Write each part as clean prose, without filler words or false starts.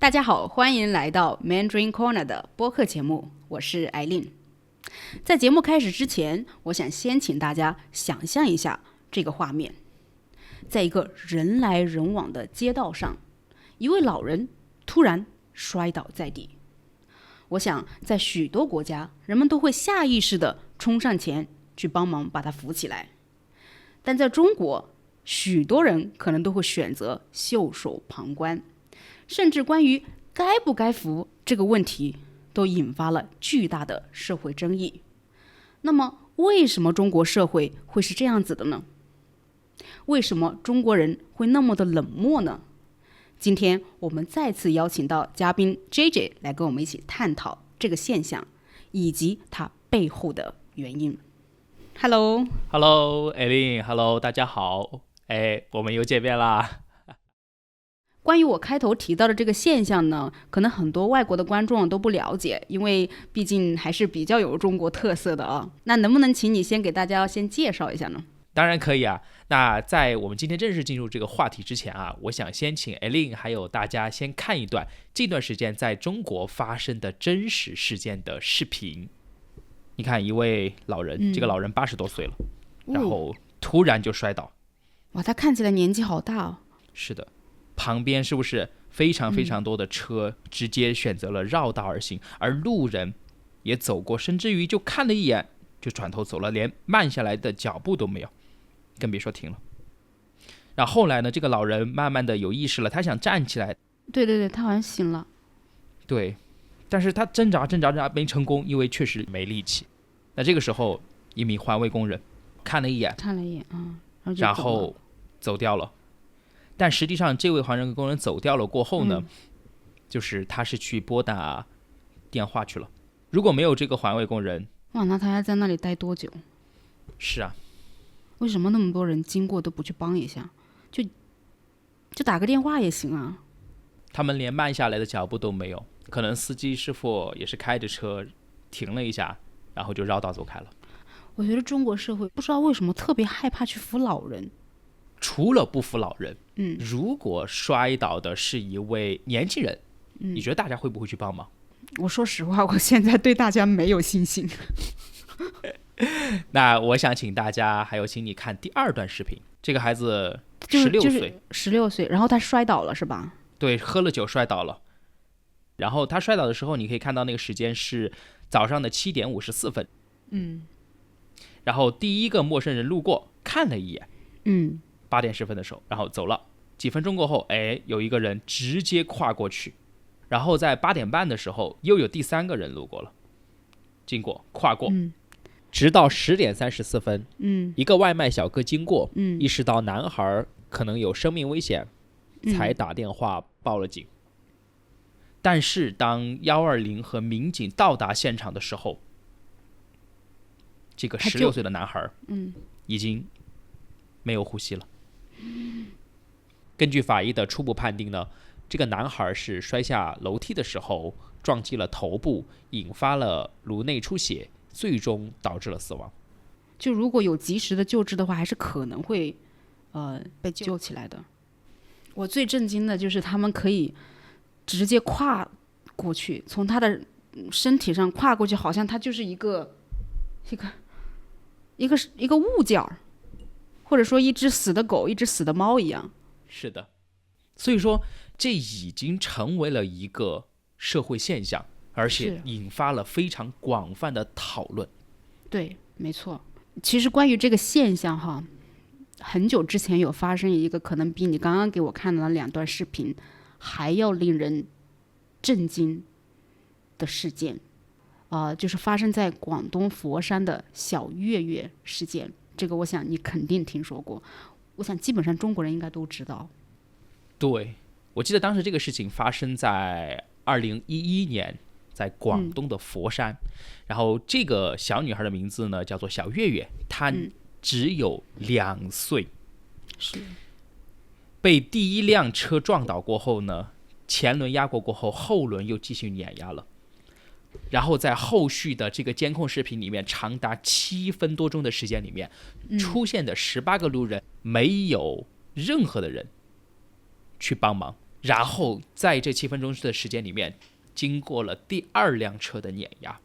大家好，欢迎来到 Mandarin Corner 的播客节目，我是艾琳。在节目开始之前，我想先请大家想象一下这个画面。在一个人来人往的街道上，一位老人突然摔倒在地。我想在许多国家，人们都会下意识地冲上前去帮忙把他扶起来。但在中国，许多人可能都会选择袖手旁观，甚至关于该不该扶这个问题都引发了巨大的社会争议。那么为什么中国社会会是这样子的呢？为什么中国人会那么的冷漠呢？今天我们再次邀请到嘉宾 JJ 来跟我们一起探讨这个现象以及它背后的原因。Hello， 艾琳 ，Hello， 大家好，我们又见面啦。关于我开头提到的这个现象呢，可能很多外国的观众都不了解，因为毕竟还是比较有中国特色的啊。那能不能请你先给大家先介绍一下呢？当然可以啊。那在我们今天正式进入这个话题之前啊，我想先请艾琳还有大家先看一段近段时间在中国发生的真实事件的视频。你看，一位老人，这个老人80多岁了，然后突然就摔倒。哇，他看起来年纪好大哦。是的，旁边是不是非常非常多的车直接选择了绕道而行，而路人也走过，甚至于就看了一眼就转头走了，连慢下来的脚步都没有，更别说停了。然后后来呢，这个老人慢慢的有意识了，他想站起来。对，他好像醒了。对，但是他挣扎没成功，因为确实没力气。那这个时候，一名环卫工人看了一眼，然后走掉了。但实际上，这位环卫工人走掉了过后呢，就是他是去拨打电话去了。如果没有这个环卫工人，哇，那他还在那里待多久？是啊，为什么那么多人经过都不去帮一下？就打个电话也行啊。他们连慢下来的脚步都没有，可能司机师傅也是开着车停了一下，然后就绕道走开了。我觉得中国社会不知道为什么特别害怕去扶老人。除了不扶老人，如果摔倒的是一位年轻人，你觉得大家会不会去帮忙？我说实话，我现在对大家没有信心。那我想请大家还有请你看第二段视频。这个孩子16岁，然后他摔倒了是吧？对，喝了酒摔倒了。然后他摔倒的时候，你可以看到那个时间是早上的7点54分。然后第一个陌生人路过看了一眼，8点10分的时候，然后走了。几分钟过后，有一个人直接跨过去。然后在8点半的时候，又有第3个人路过了，经过跨过，直到10点34分，一个外卖小哥经过，意识到男孩可能有生命危险，才打电话报了警。但是当120和民警到达现场的时候，这个16岁的男孩已经没有呼吸了。根据法医的初步判定呢，这个男孩是摔下楼梯的时候撞击了头部，引发了颅内出血，最终导致了死亡。就如果有及时的救治的话，还是可能会被救起来的。我最震惊的就是他们可以直接跨过去，从他的身体上跨过去，好像他就是一个物件，或者说一只死的狗，一只死的猫一样。是的，所以说这已经成为了一个社会现象，而且引发了非常广泛的讨论。对，没错。其实关于这个现象哈，很久之前有发生一个可能比你刚刚给我看的那2段视频还要令人震惊的事件，就是发生在广东佛山的小月月事件。这个我想你肯定听说过，我想基本上中国人应该都知道。对，我记得当时这个事情发生在2011年，在广东的佛山。然后这个小女孩的名字呢叫做小月月，她只有2岁。是被第一辆车撞倒过后呢，前轮压过过后，后轮又继续碾压了。然后在后续的这个监控视频里面，长达7分多钟的时间里面，出现的18个路人，没有任何的人去帮忙，然后在这7分钟的时间里面，经过了第2辆车的碾压，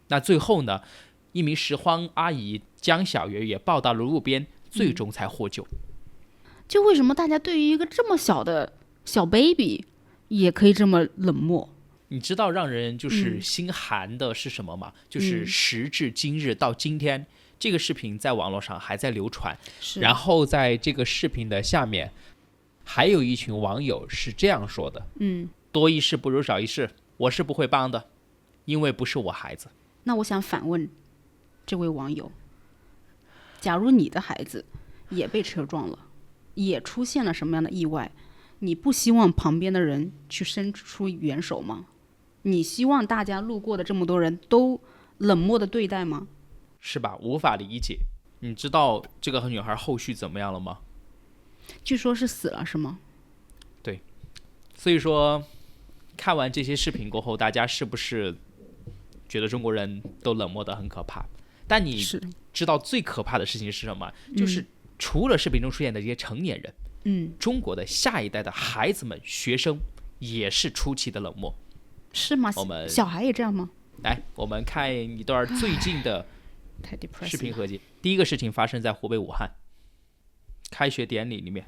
那最后呢，一名拾荒阿姨江小月也抱到了路边，最终才获救。就为什么大家对于一个这么小的小 baby 也可以这么冷漠？你知道让人就是心寒的是什么吗？就是时至今日到今天，这个视频在网络上还在流传。然后在这个视频的下面，还有一群网友是这样说的：多一事不如少一事，我是不会帮的，因为不是我孩子。那我想反问这位网友，假如你的孩子也被车撞了，也出现了什么样的意外，你不希望旁边的人去伸出援手吗？你希望大家路过的这么多人都冷漠的对待吗？是吧？无法理解。你知道这个女孩后续怎么样了吗？据说是死了，是吗？对。所以说看完这些视频过后，大家是不是觉得中国人都冷漠的很可怕？但你知道最可怕的事情是什么？就是除了视频中出现的这些成年人，中国的下一代的孩子们、学生也是出奇的冷漠。是吗？小孩也这样吗？来，我们看一段最近的视频合集。第一个事情发生在湖北武汉开学典礼里面。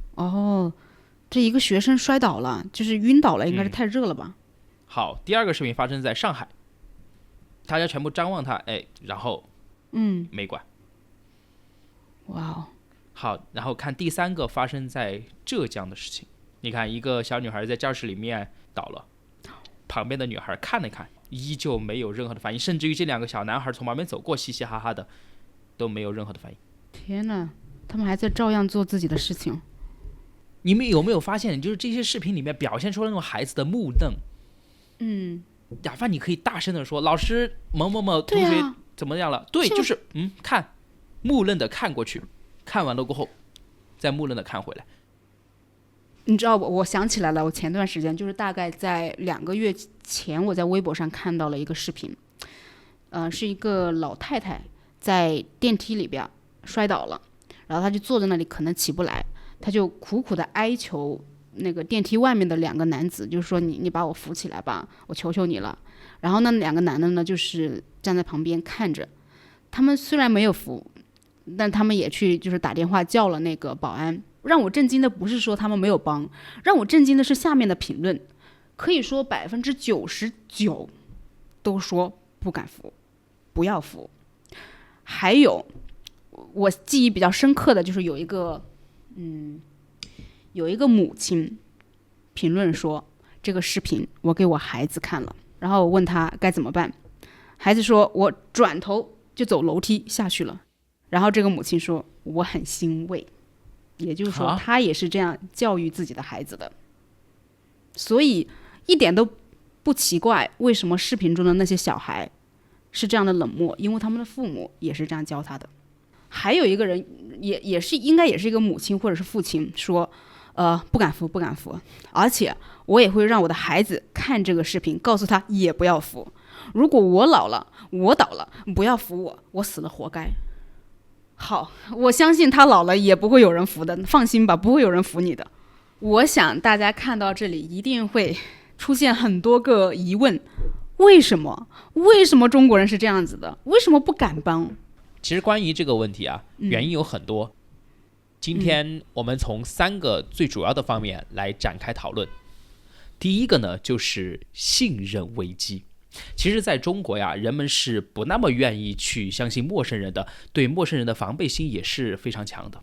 这一个学生摔倒了，就是晕倒了，应该是太热了吧。好，第二个视频发生在上海，大家全部张望他，然后没管。哇哦。好，然后看第三个发生在浙江的事情。你看，一个小女孩在教室里面倒了，旁边的女孩看了看，依旧没有任何的反应，甚至于这2个小男孩从旁边走过，嘻嘻哈哈的，都没有任何的反应。天哪，他们还在照样做自己的事情。你们有没有发现，就是这些视频里面表现出了那种孩子的木讷？哪怕你可以大声的说，老师某某某同学怎么样了？对，就是看，木讷的看过去，看完了过后，再木讷的看回来。你知道我想起来了，我前段时间就是大概在2个月前，我在微博上看到了一个视频，是一个老太太在电梯里边摔倒了，然后她就坐在那里，可能起不来，她就苦苦的哀求那个电梯外面的2个男子，就是说你把我扶起来吧，我求求你了。然后那2个男的呢，就是站在旁边看着，他们虽然没有扶，但他们也去就是打电话叫了那个保安。让我震惊的不是说他们没有帮，让我震惊的是下面的评论，可以说99%都说不敢扶，不要扶。还有我记忆比较深刻的就是有一个母亲评论说，这个视频我给我孩子看了，然后我问他该怎么办，孩子说我转头就走楼梯下去了。然后这个母亲说我很欣慰，也就是说他也是这样教育自己的孩子的。所以一点都不奇怪为什么视频中的那些小孩是这样的冷漠，因为他们的父母也是这样教他的。还有一个人也是应该也是一个母亲或者是父亲说不敢扶，而且我也会让我的孩子看这个视频，告诉他也不要扶，如果我老了我倒了不要扶我，我死了活该。好，我相信他老了也不会有人扶的，放心吧，不会有人扶你的。我想大家看到这里一定会出现很多个疑问，为什么中国人是这样子的？为什么不敢帮？其实关于这个问题啊，原因有很多。今天我们从3个最主要的方面来展开讨论。第一个呢，就是信任危机。其实在中国呀，人们是不那么愿意去相信陌生人的，对陌生人的防备心也是非常强的。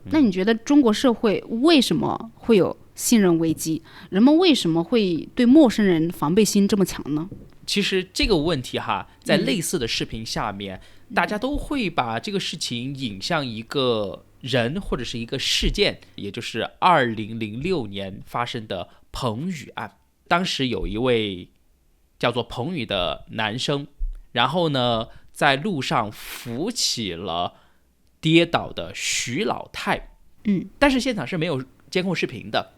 那你觉得中国社会为什么会有信任危机？人们为什么会对陌生人防备心这么强呢？其实这个问题哈，在类似的视频下面，大家都会把这个事情引向一个人或者是一个事件，也就是2006年发生的彭宇案。当时有一位叫做彭宇的男生，然后呢在路上扶起了跌倒的徐老太，但是现场是没有监控视频的，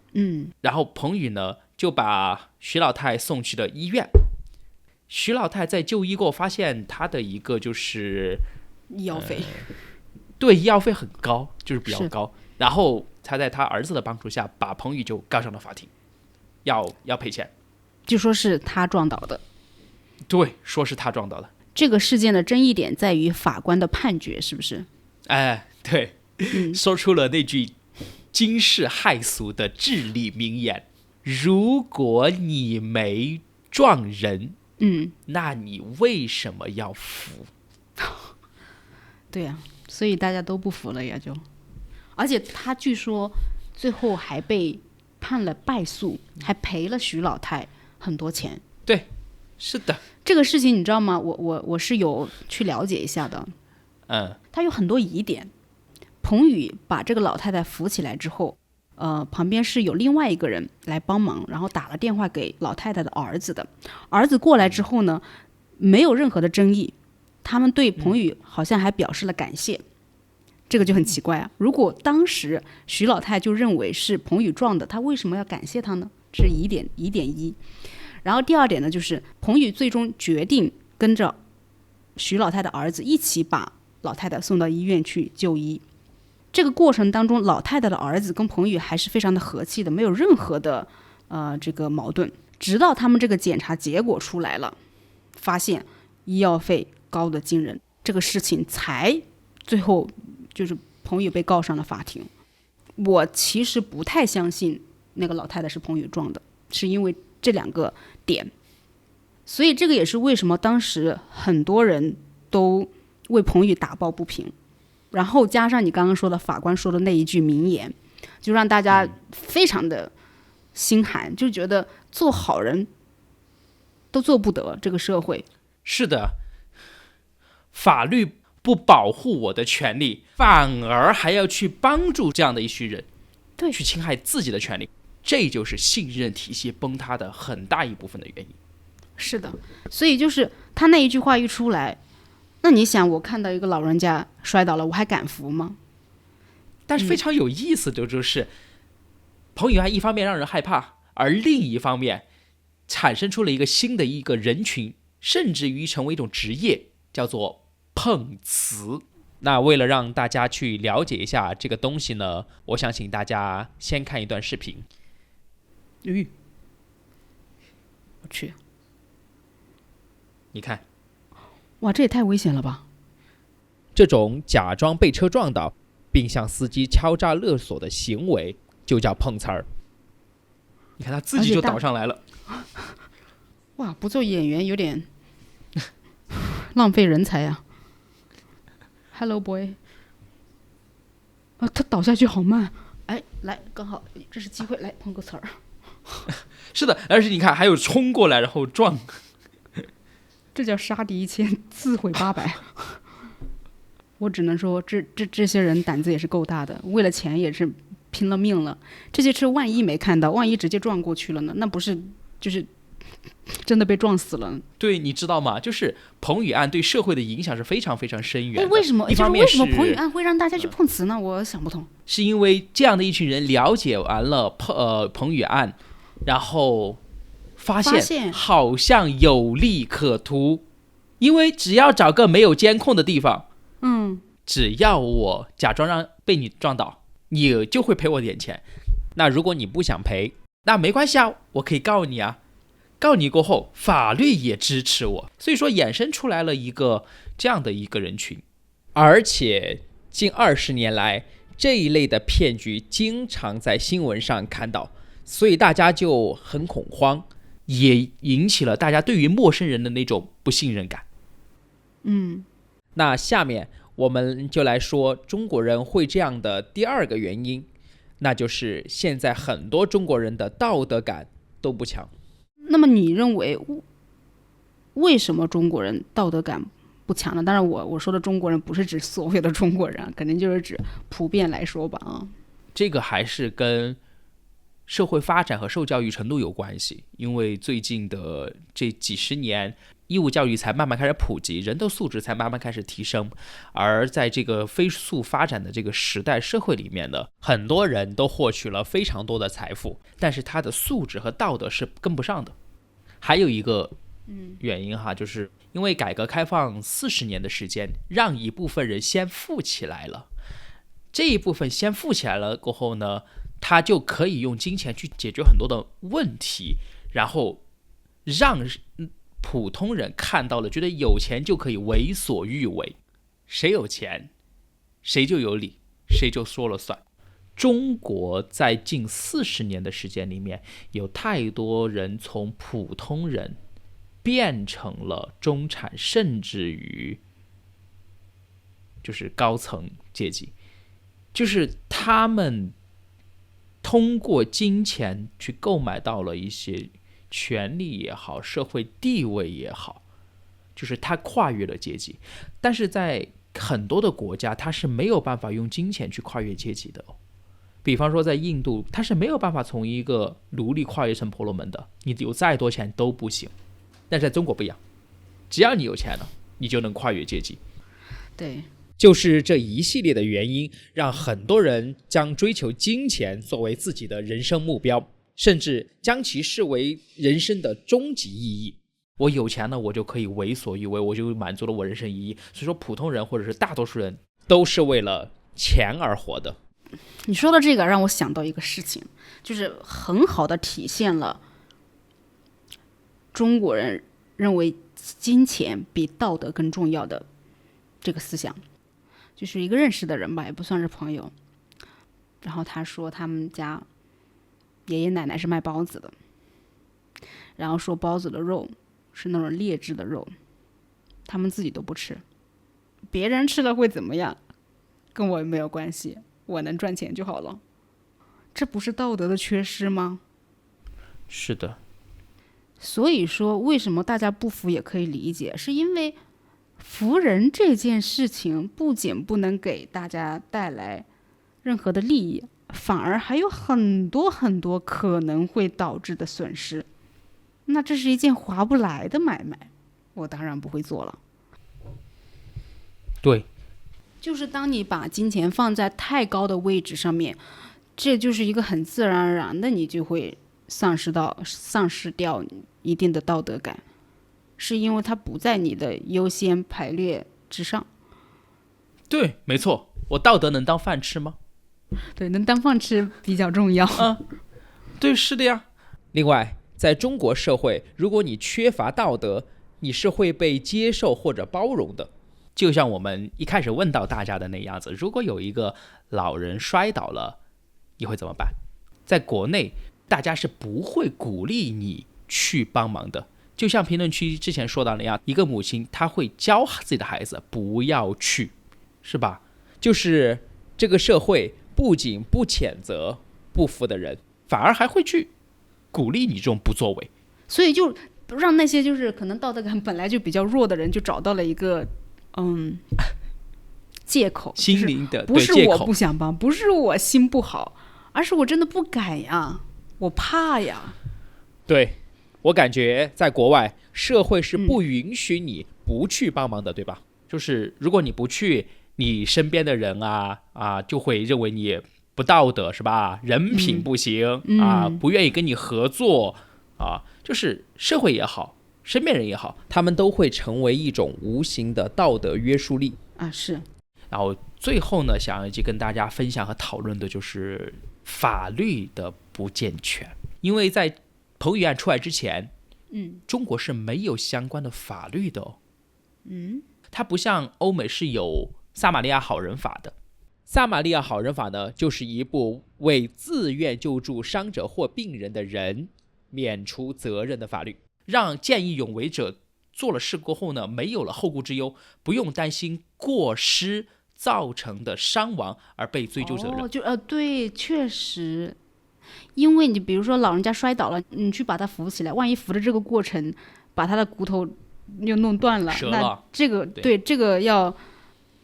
然后彭宇呢就把徐老太送去了医院。徐老太在就医过发现她的一个就是医药费，对，医药费很高，就是比较高。然后他在他儿子的帮助下，把彭宇就告上了法庭，要赔钱，就说是他撞倒的。对，说是他撞倒的。这个事件的争议点在于法官的判决，是不是？哎，对，说出了那句惊世骇俗的至理名言：如果你没撞人，那你为什么要服？对呀，所以大家都不服了呀，就。而且他据说最后还被判了败诉，还赔了徐老太很多钱。对，是的。这个事情你知道吗？我是有去了解一下的。他有很多疑点。彭宇把这个老太太扶起来之后，旁边是有另外一个人来帮忙，然后打了电话给老太太的儿子的。儿子过来之后呢，没有任何的争议，他们对彭宇好像还表示了感谢。这个就很奇怪啊！如果当时徐老太就认为是彭宇撞的，他为什么要感谢他呢？这是疑点一。然后第二点呢，就是彭宇最终决定跟着徐老太的儿子一起把老太太送到医院去就医。这个过程当中，老太太的儿子跟彭宇还是非常的和气的，没有任何的这个矛盾。直到他们这个检查结果出来了，发现医药费高的惊人，这个事情才最后就是彭宇被告上了法庭。我其实不太相信那个老太太是彭宇撞的，是因为这两个点。所以这个也是为什么当时很多人都为彭宇打抱不平。然后加上你刚刚说的法官说的那一句名言，就让大家非常的心寒，就觉得做好人都做不得这个社会。是的，法律不保护我的权利，反而还要去帮助这样的一群人，对，去侵害自己的权利，这就是信任体系崩塌的很大一部分的原因。是的，所以就是他那一句话一出来，那你想，我看到一个老人家摔倒了，我还敢扶吗？但是非常有意思的就是，彭宇案一方面让人害怕，而另一方面产生出了一个新的一个人群，甚至于成为一种职业，叫做碰瓷。那为了让大家去了解一下这个东西呢，我想请大家先看一段视频。我去，你看，哇，这也太危险了吧！这种假装被车撞倒，并向司机敲诈勒索的行为，就叫碰瓷儿。你看他自己就倒上来了。哇，不做演员有点浪费人才啊。Hello boy， 他倒下去好慢。哎，来，刚好这是机会，来碰个瓷儿。是的，而且你看还有冲过来然后撞。这叫杀敌1000，自毁800。我只能说，这些人胆子也是够大的，为了钱也是拼了命了。这些车万一没看到，万一直接撞过去了呢？那不是就是真的被撞死了？对，你知道吗？就是彭宇案对社会的影响是非常非常深远的。为什么？就是为什么彭宇案会让大家去碰瓷呢？我想不通。是因为这样的一群人了解完了彭宇案，然后发现好像有利可图，因为只要找个没有监控的地方，只要我假装让被你撞倒，你就会赔我点钱。那如果你不想赔，那没关系啊，我可以告你啊。告你过后，法律也支持我，所以说衍生出来了一个这样的一个人群。而且近20年来，这一类的骗局经常在新闻上看到，所以大家就很恐慌，也引起了大家对于陌生人的那种不信任感。那下面我们就来说中国人会这样的第二个原因，那就是现在很多中国人的道德感都不强。那么你认为为什么中国人道德感不强呢？当然我说的中国人不是指所有的中国人，肯定就是指普遍来说吧啊。这个还是跟社会发展和受教育程度有关系，因为最近的这几十年，义务教育才慢慢开始普及，人的素质才慢慢开始提升。而在这个飞速发展的这个时代社会里面呢，很多人都获取了非常多的财富，但是他的素质和道德是跟不上的。还有一个原因哈，就是因为改革开放40年的时间，让一部分人先富起来了，这一部分先富起来了过后呢，他就可以用金钱去解决很多的问题，然后让普通人看到了，觉得有钱就可以为所欲为，谁有钱谁就有理，谁就说了算。中国在近40年的时间里面，有太多人从普通人变成了中产，甚至于就是高层阶级，就是他们通过金钱去购买到了一些权利也好，社会地位也好，就是他跨越了阶级。但是在很多的国家，他是没有办法用金钱去跨越阶级的。比方说在印度，他是没有办法从一个奴隶跨越成婆罗门的，你有再多钱都不行。但是在中国不一样，只要你有钱了，你就能跨越阶级。对，就是这一系列的原因，让很多人将追求金钱作为自己的人生目标，甚至将其视为人生的终极意义。我有钱了，我就可以为所欲为，我就满足了我人生意义。所以说普通人或者是大多数人都是为了钱而活的。你说的这个让我想到一个事情，就是很好的体现了中国人认为金钱比道德更重要的这个思想。就是一个认识的人吧，也不算是朋友，然后他说他们家爷爷奶奶是卖包子的，然后说包子的肉是那种劣质的肉，他们自己都不吃，别人吃了会怎么样跟我没有关系，我能赚钱就好了。这不是道德的缺失吗？是的。所以说为什么大家不服也可以理解，是因为服人这件事情不仅不能给大家带来任何的利益，反而还有很多很多可能会导致的损失。那这是一件划不来的买卖，我当然不会做了。对，就是当你把金钱放在太高的位置上面，这就是一个很自然而然的，你就会丧失掉一定的道德感，是因为它不在你的优先排列之上。对，没错。我道德能当饭吃吗？对，能当饭吃比较重要。对，是的呀。另外，在中国社会，如果你缺乏道德，你是会被接受或者包容的。就像我们一开始问到大家的那样子，如果有一个老人摔倒了，你会怎么办？在国内，大家是不会鼓励你去帮忙的。就像评论区之前说到那样，一个母亲她会教自己的孩子不要去，是吧？就是这个社会不仅不谴责不服的人，反而还会去鼓励你这种不作为。所以就让那些就是可能道德感本来就比较弱的人，就找到了一个借口，心灵的不是我对借口不想帮，不是我心不好，而是我真的不敢呀，我怕呀。对，我感觉在国外社会是不允许你不去帮忙的，对吧？就是如果你不去，你身边的人就会认为你不道德，是吧？人品不行不愿意跟你合作就是社会也好，身边人也好，他们都会成为一种无形的道德约束力是。然后最后呢，想要跟大家分享和讨论的就是法律的不健全。因为在彭宇案出来之前，中国是没有相关的法律的它不像欧美是有撒玛利亚好人法的。撒玛利亚好人法呢，就是一部为自愿救助伤者或病人的人免除责任的法律，让见义勇为者做了事过后呢，没有了后顾之忧，不用担心过失造成的伤亡而被追究责任。对，确实，因为你比如说老人家摔倒了，你去把他扶起来，万一扶的这个过程把他的骨头又弄断了，折了，那这个对这个要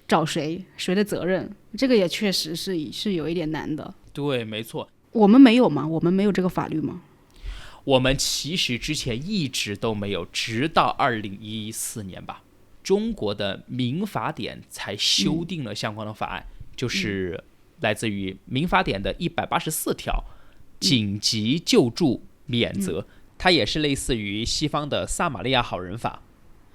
找谁的责任？这个也确实是有一点难的。对，没错。我们没有吗？我们没有这个法律吗？我们其实之前一直都没有，直到2014年吧，中国的民法典才修订了相关的法案，就是来自于民法典的184条，紧急救助免责，它也是类似于西方的撒玛利亚好人法。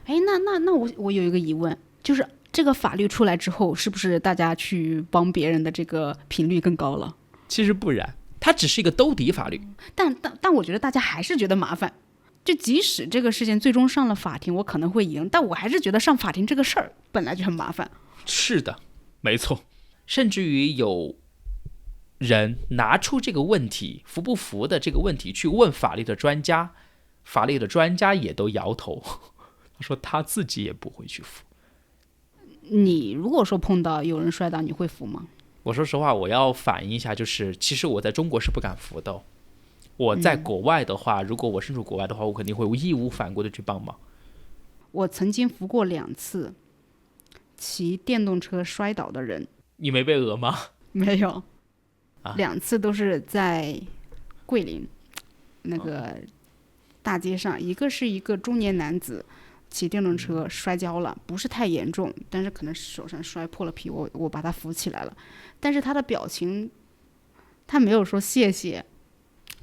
那我有一个疑问，就是这个法律出来之后，是不是大家去帮别人的这个频率更高了？其实不然，它只是一个兜底法律。但我觉得大家还是觉得麻烦。就即使这个事情最终上了法庭，我可能会赢，但我还是觉得上法庭这个事儿本来就很麻烦。是的，没错。甚至于有人拿出这个问题服不服的这个问题去问法律的专家，法律的专家也都摇头，他说他自己也不会去服。你如果说碰到有人摔倒，你会服吗？我说实话，我要反映一下，就是其实我在中国是不敢服的。我在国外的话，如果我身处国外的话，我肯定会义无反顾的去帮忙。我曾经扶过2次骑电动车摔倒的人。你没被讹吗？没有，2次都是在桂林那个大街上，一个是一个中年男子骑电动车摔跤了，不是太严重，但是可能手上摔破了皮，我把他扶起来了，但是他的表情，他没有说谢谢。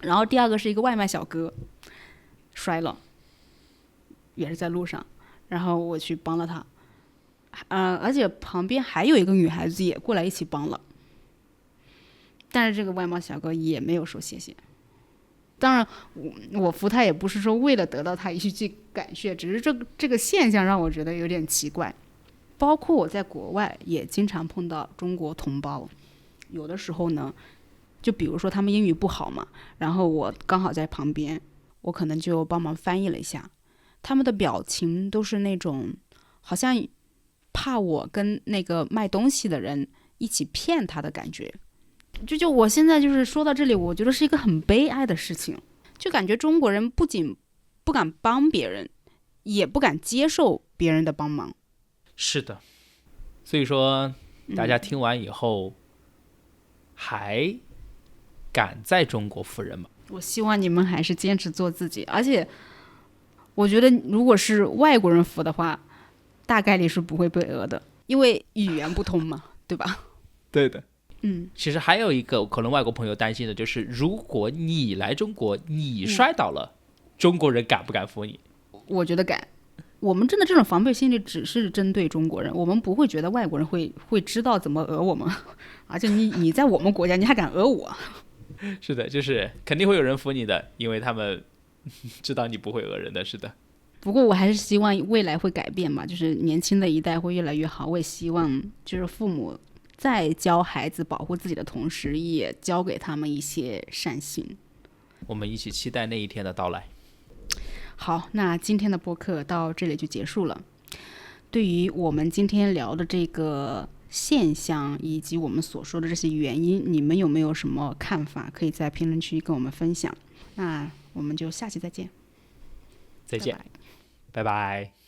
然后第二个是一个外卖小哥摔了，也是在路上，然后我去帮了他，而且旁边还有一个女孩子也过来一起帮了，但是这个外卖小哥也没有说谢谢。当然我扶他也不是说为了得到他一句感谢，只是这个现象让我觉得有点奇怪。包括我在国外也经常碰到中国同胞，有的时候呢，就比如说他们英语不好嘛，然后我刚好在旁边，我可能就帮忙翻译了一下，他们的表情都是那种好像怕我跟那个卖东西的人一起骗他的感觉。就我现在就是说到这里，我觉得是一个很悲哀的事情，就感觉中国人不仅不敢帮别人，也不敢接受别人的帮忙。是的，所以说大家听完以后，还敢在中国扶人吗？我希望你们还是坚持做自己，而且我觉得如果是外国人扶的话，大概率是不会被讹的，因为语言不通嘛，对吧？对的。其实还有一个可能外国朋友担心的就是，如果你来中国，你摔倒了，中国人敢不敢扶你？我觉得敢。我们真的这种防备心理只是针对中国人，我们不会觉得外国人会知道怎么讹我们，而且你在我们国家你还敢讹我？是的，就是肯定会有人扶你的，因为他们知道你不会讹人的。是的。不过我还是希望未来会改变嘛，就是年轻的一代会越来越好。我也希望就是父母在教孩子保护自己的同时，也教给他们一些善心。我们一起期待那一天的到来。好，那今天的播客到这里就结束了。对于我们今天聊的这个现象以及我们所说的这些原因，你们有没有什么看法？可以在评论区跟我们分享。那我们就下期再见。再见，拜拜。